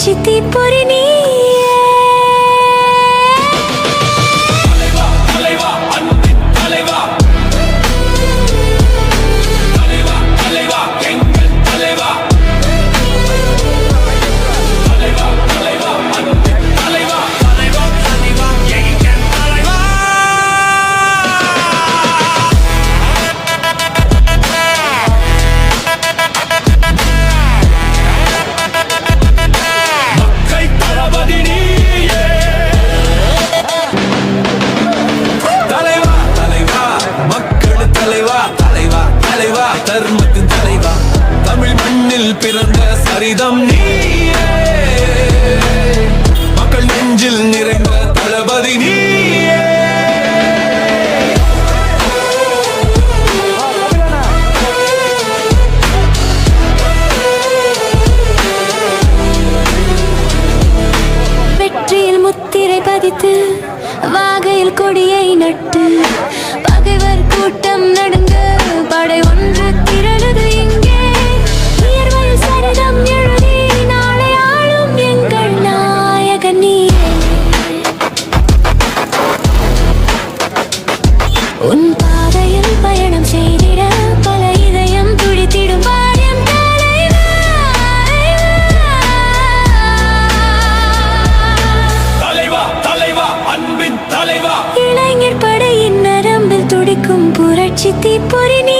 புரட்சி தீப்பொறி நீ. தர்மத்தின் தலைவா, தமிழ் மண்ணில் பிறந்த சரிதம் நீயே, மக்கள் நெஞ்சில் நிறைந்த தளபதி நீயே. வெற்றியில் முத்திரை பதித்து வாகையில் கொடியை நட்டு பகைவர் கூட்டம் நடுங்க படை ஒன்று திரளுது இங்கே. உயர்வல் சரிதம் எழுதி நாளை ஆளும் எங்கள் நாயகன் நீயே. உன் பாதையில் பயணம் செய்திட பல இதயம் துடித்திடும் பாரியம் தலைவா. தலைவா தலைவா அன்பின் தலைவா, இளைஞர் படையின் நரம்பில் துடிக்கும் புரட்சி தீப்பொறி நீ.